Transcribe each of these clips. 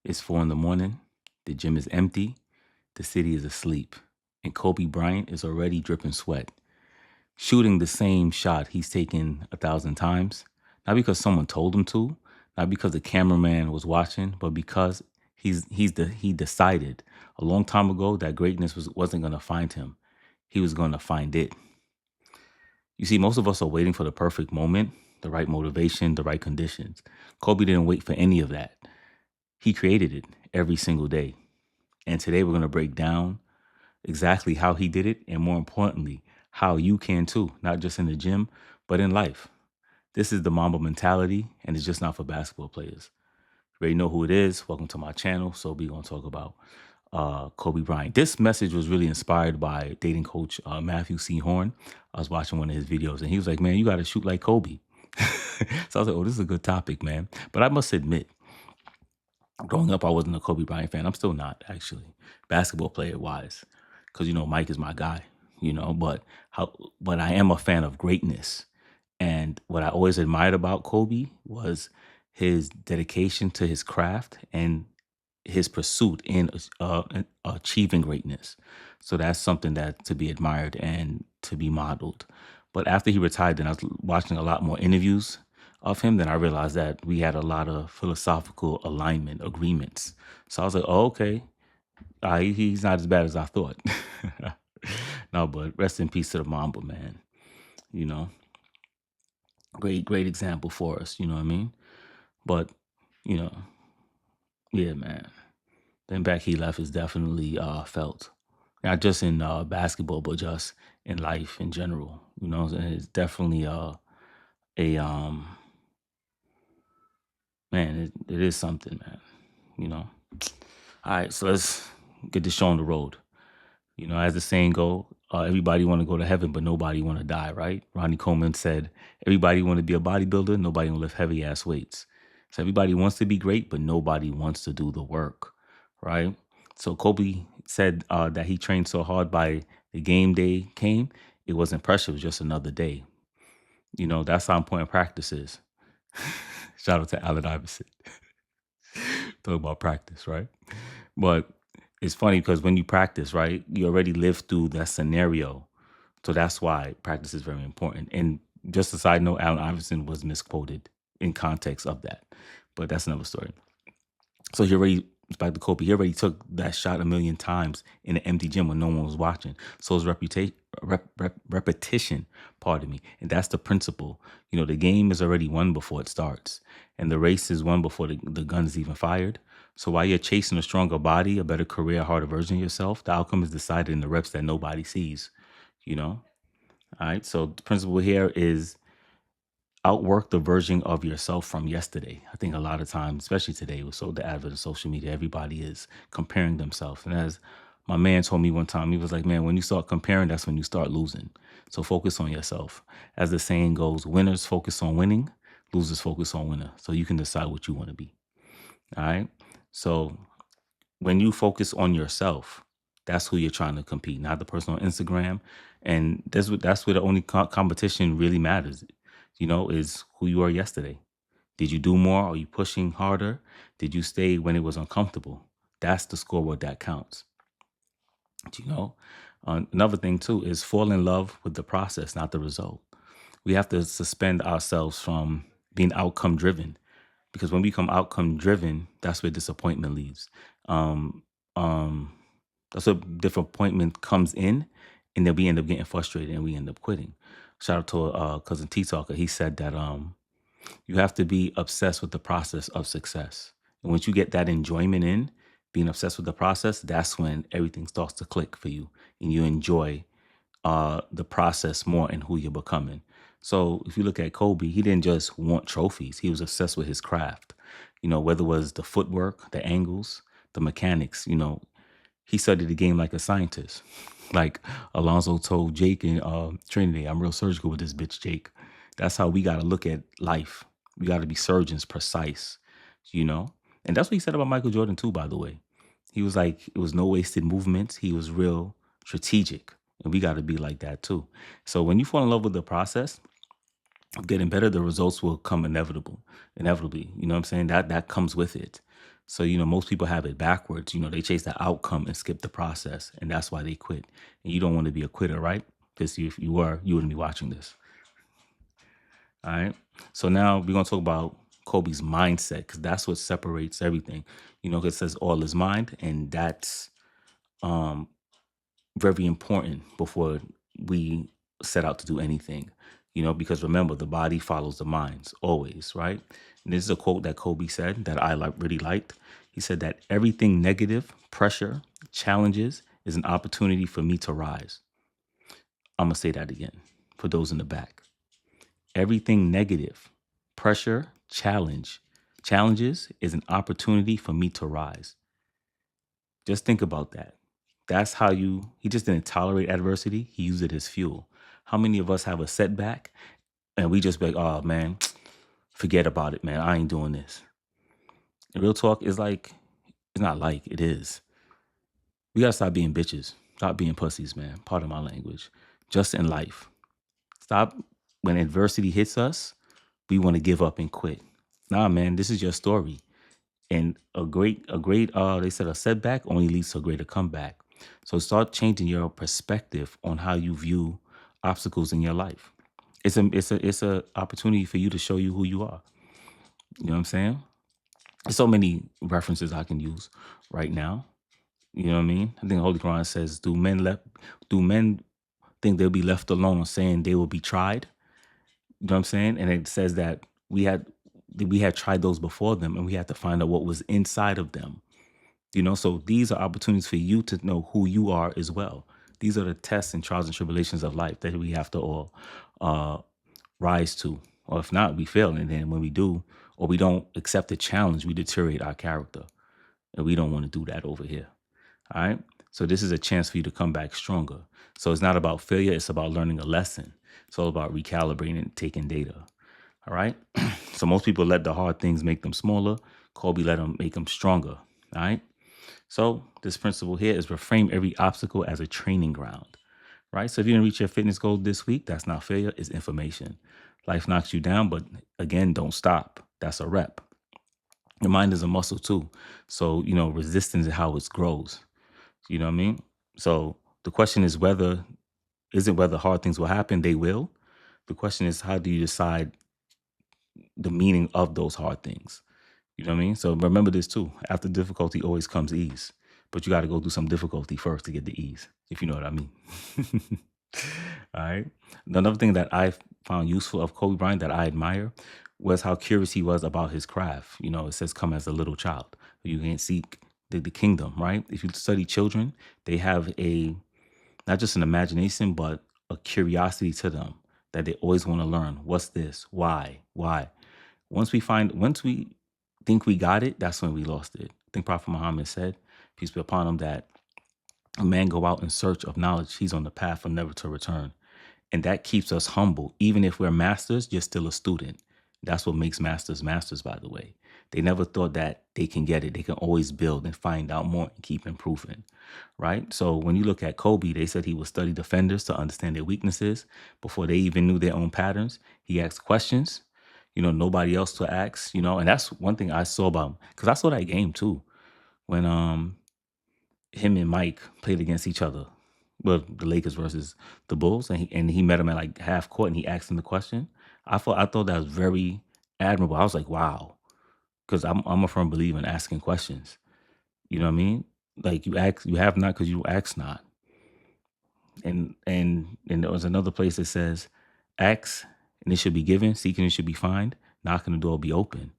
It's 4 in the morning. The gym is empty. The city is asleep. And Kobe Bryant is already dripping sweat, shooting the same shot he's taken 1,000 times. Not because someone told him to, not because the cameraman was watching, but because he decided a long time ago that greatness wasn't gonna find him. He was gonna find it. You see, most of us are waiting for the perfect moment, the right motivation, the right conditions. Kobe didn't wait for any of that. He created it every single day. And today we're going to break down exactly how he did it, and more importantly, how you can too, not just in the gym, but in life. This is the Mamba Mentality, and it's just not for basketball players. You already know who it is. Welcome to my channel. So we're going to talk about Kobe Bryant. This message was really inspired by dating coach Matthew C. Horn. I was watching one of his videos, and he was like, man, you got to shoot like Kobe. So I was like, oh, this is a good topic, man. But I must admit, growing up, I wasn't a Kobe Bryant fan. I'm still not, actually, basketball player wise, because Mike is my guy. But I am a fan of greatness, and what I always admired about Kobe was his dedication to his craft and his pursuit in achieving greatness. So that's something that to be admired and to be modeled. But after he retired, then I was watching a lot more interviews of him. Then I realized that we had a lot of philosophical alignment, agreements. So I was like, oh, okay, he's not as bad as I thought. No, but rest in peace to the Mamba, man. You know, great example for us. You know what I mean? But you know, yeah, man. The impact he left is definitely felt, not just in basketball, but just in life in general. And it's definitely a man. It is something, man. You know. All right, so let's get this show on the road. As the saying go, everybody want to go to heaven, but nobody want to die, right? Ronnie Coleman said, everybody want to be a bodybuilder, nobody want to lift heavy ass weights. So everybody wants to be great, but nobody wants to do the work, right? So Kobe said that he trained so hard by the game day came, it wasn't pressure, it was just another day. That's how important practice is. Shout out to Allen Iverson. Talk about practice, right? But it's funny because when you practice, right, you already lived through that scenario. So that's why practice is very important. And just a side note, Allen Iverson was misquoted in context of that. But that's another story. So he already, back to Kobe, he already took that shot a million times in an empty gym when no one was watching. So his repetition, pardon me. And that's the principle. The game is already won before it starts. And the race is won before the gun is even fired. So while you're chasing a stronger body, a better career, a harder version of yourself, the outcome is decided in the reps that nobody sees, you know? All right. So the principle here is outwork the version of yourself from yesterday. I think a lot of times, especially today with the advent of social media, everybody is comparing themselves. And as my man told me one time, he was like, man, when you start comparing, that's when you start losing. So focus on yourself. As the saying goes, winners focus on winning, losers focus on winner. So you can decide what you want to be. All right. So when you focus on yourself, that's who you're trying to compete, not the person on Instagram. And that's where the only competition really matters, is who you are yesterday. Did you do more? Are you pushing harder? Did you stay when it was uncomfortable? That's the scoreboard that counts. Another thing too is fall in love with the process, not the result. We have to suspend ourselves from being outcome driven, because when we become outcome driven, that's where disappointment leaves. Um, um, that's where disappointment comes in, and then we end up getting frustrated and we end up quitting. Shout out to cousin T Talker. He said that you have to be obsessed with the process of success. And once you get that enjoyment in being obsessed with the process, that's when everything starts to click for you and you enjoy the process more and who you're becoming. So if you look at Kobe, he didn't just want trophies. He was obsessed with his craft. Whether it was the footwork, the angles, the mechanics, he studied the game like a scientist. Like Alonzo told Jake in Trinity, I'm real surgical with this bitch, Jake. That's how we got to look at life. We got to be surgeons, precise, you know? And that's what he said about Michael Jordan, too, by the way. He was like, it was no wasted movements. He was real strategic. And we got to be like that, too. So when you fall in love with the process of getting better, the results will come inevitably. You know what I'm saying? That comes with it. So, most people have it backwards. They chase the outcome and skip the process. And that's why they quit. And you don't want to be a quitter, right? Because if you were, you wouldn't be watching this. All right. So now we're going to talk about Kobe's mindset because that's what separates everything. 'Cause it says all is mind. And that's um, very important before we set out to do anything. Because remember, the body follows the minds always, right? And this is a quote that Kobe said that I really liked. He said that everything negative, pressure, challenges is an opportunity for me to rise. I'm going to say that again for those in the back. Everything negative, pressure, challenges is an opportunity for me to rise. Just think about that. That's how he just didn't tolerate adversity. He used it as fuel. How many of us have a setback and we just be like, oh man, forget about it, man. I ain't doing this. And real talk is like, it's not like, it is. We gotta stop being bitches. Stop being pussies, man. Pardon my language. Just in life. Stop when adversity hits us, we want to give up and quit. Nah, man, this is your story. And they said a setback only leads to a greater comeback. So start changing your perspective on how you view obstacles in your life. It's a opportunity for you to show you who you are. You know what I'm saying? There's so many references I can use right now. You know what I mean? I think the Holy Quran says, do men think they'll be left alone or saying they will be tried? You know what I'm saying? And it says that we had tried those before them and we had to find out what was inside of them. So these are opportunities for you to know who you are as well. These are the tests and trials and tribulations of life that we have to all uh, rise to. Or if not, we fail. And then when we do, or we don't accept the challenge, we deteriorate our character. And we don't want to do that over here. All right. So this is a chance for you to come back stronger. So it's not about failure. It's about learning a lesson. It's all about recalibrating and taking data. All right. So most people let the hard things make them smaller. Kobe let them make them stronger. All right. So this principle here is reframe every obstacle as a training ground, right? So if you didn't reach your fitness goal this week, that's not failure, it's information. Life knocks you down, but again, don't stop. That's a rep. Your mind is a muscle too. So, resistance is how it grows. You know what I mean? So the question is isn't whether hard things will happen, they will. The question is, how do you decide the meaning of those hard things? You know what I mean? So remember this too. After difficulty always comes ease. But you got to go through some difficulty first to get the ease, if you know what I mean. All right. Another thing that I found useful of Kobe Bryant that I admire was how curious he was about his craft. It says, come as a little child. You can seek the kingdom, right? If you study children, they have not just an imagination, but a curiosity to them that they always want to learn. What's this? Why? Why? Once we think we got it, that's when we lost it. I think Prophet Muhammad said, peace be upon him, that a man go out in search of knowledge. He's on the path of never to return. And that keeps us humble. Even if we're masters, you're still a student. That's what makes masters masters, by the way. They never thought that they can get it. They can always build and find out more and keep improving, right? So when you look at Kobe, they said he would study defenders to understand their weaknesses before they even knew their own patterns. He asked questions, nobody else to ask, and that's one thing I saw about him. Because I saw that game too. When him and Mike played against each other. Well, the Lakers versus the Bulls, and he met him at like half court, and he asked him the question. I thought that was very admirable. I was like, wow, because I'm a firm believer in asking questions. You know what I mean? Like you have not because you ask not. And there was another place that says, ask and it should be given, seeking it should be find, knocking the door will be open.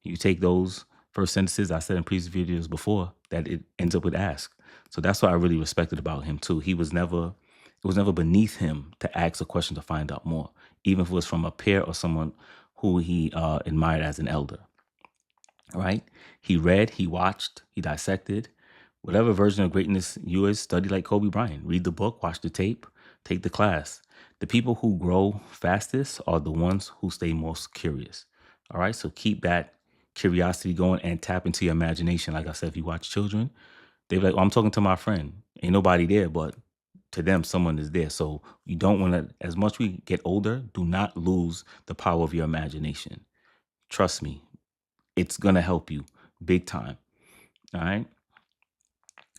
You take those first sentences I said in previous videos before, that it ends up with ask. So that's what I really respected about him too. It was never beneath him to ask a question to find out more, even if it was from a peer or someone who he admired as an elder. Right? He read, he watched, he dissected. Whatever version of greatness you is, study like Kobe Bryant. Read the book, watch the tape, take the class. The people who grow fastest are the ones who stay most curious. All right, so keep that curiosity going and tap into your imagination. Like I said, if you watch children, they're like, oh, I'm talking to my friend. Ain't nobody there, but to them, someone is there. So you don't want to, as much we get older, do not lose the power of your imagination. Trust me, it's going to help you big time. All right.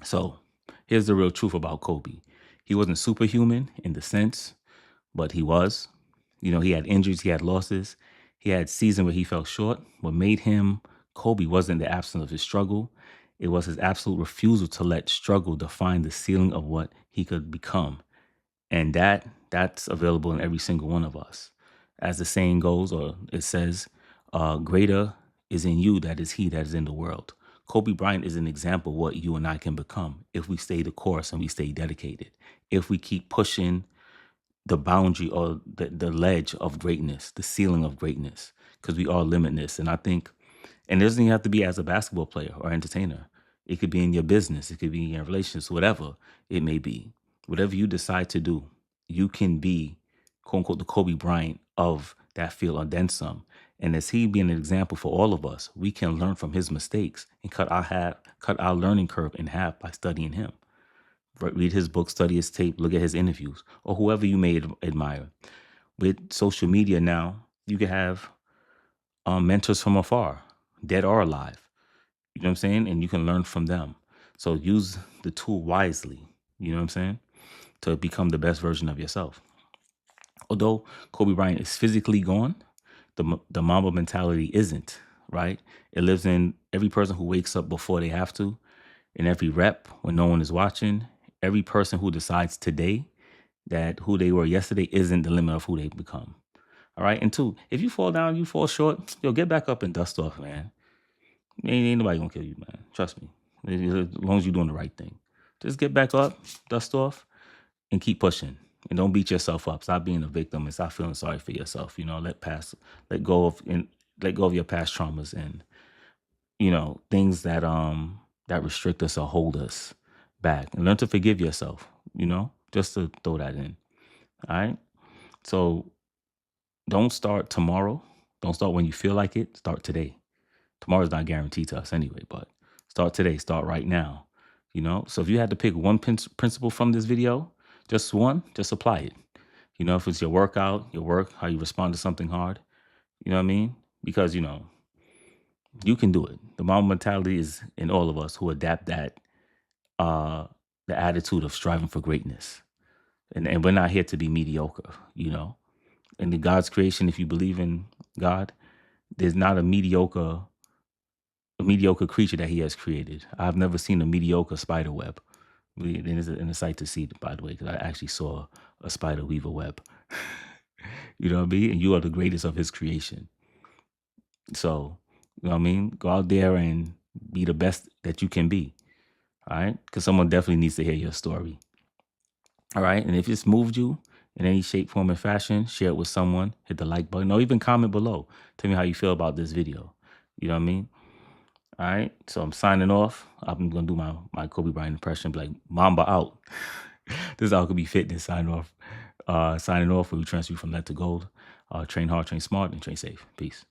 So here's the real truth about Kobe. He wasn't superhuman in the sense, but he was. You know, he had injuries, he had losses, he had seasons where he fell short. What made him Kobe wasn't the absence of his struggle. It was his absolute refusal to let struggle define the ceiling of what he could become. And that's available in every single one of us. As the saying goes, or it says, greater is in you that is he that is in the world. Kobe Bryant is an example of what you and I can become if we stay the course and we stay dedicated. If we keep pushing the boundary or the ledge of greatness, the ceiling of greatness, because we are limitless. And I think, and it doesn't even have to be as a basketball player or entertainer. It could be in your business, it could be in your relationships, whatever it may be. Whatever you decide to do, you can be, quote unquote, the Kobe Bryant of that field or then some. And as he being an example for all of us, we can learn from his mistakes and cut our learning curve in half by studying him. Read his book, study his tape, look at his interviews, or whoever you may admire. With social media now, you can have mentors from afar, dead or alive. You know what I'm saying? And you can learn from them. So use the tool wisely, you know what I'm saying? To become the best version of yourself. Although Kobe Bryant is physically gone, the Mamba mentality isn't, right? It lives in every person who wakes up before they have to, in every rep when no one is watching, every person who decides today that who they were yesterday isn't the limit of who they become. All right. And two, if you fall down, you fall short, yo, get back up and dust off, man. Ain't nobody gonna kill you, man. Trust me. As long as you're doing the right thing. Just get back up, dust off, and keep pushing. And don't beat yourself up. Stop being a victim and stop feeling sorry for yourself. You know, let go of and let go of your past traumas and, you know, things that restrict us or hold us back. And learn to forgive yourself, you know, just to throw that in. All right. So don't start tomorrow. Don't start when you feel like it. Start today. Tomorrow's not guaranteed to us anyway, but start today. Start right now. You know, so if you had to pick one principle from this video, just one, just apply it. You know, if it's your workout, your work, how you respond to something hard, you know what I mean? Because, you know, you can do it. The Mamba mentality is in all of us who adapt uh, the attitude of striving for greatness. And we're not here to be mediocre, you know. In the God's creation, if you believe in God, there's not a mediocre creature that he has created. I've never seen a mediocre spider web. It is in a sight to see, by the way, because I actually saw a spider weave a web. You know what I mean? And you are the greatest of his creation. So, you know what I mean? Go out there and be the best that you can be. All right? Because someone definitely needs to hear your story. All right? And if it's moved you in any shape, form, and fashion, share it with someone. Hit the like button or even comment below. Tell me how you feel about this video. You know what I mean? All right, so I'm signing off. I'm gonna do my Kobe Bryant impression, be like Mamba out. This is Alchemy Fitness signing off. Signing off where we transfer from lead to gold. Train hard, train smart, and train safe. Peace.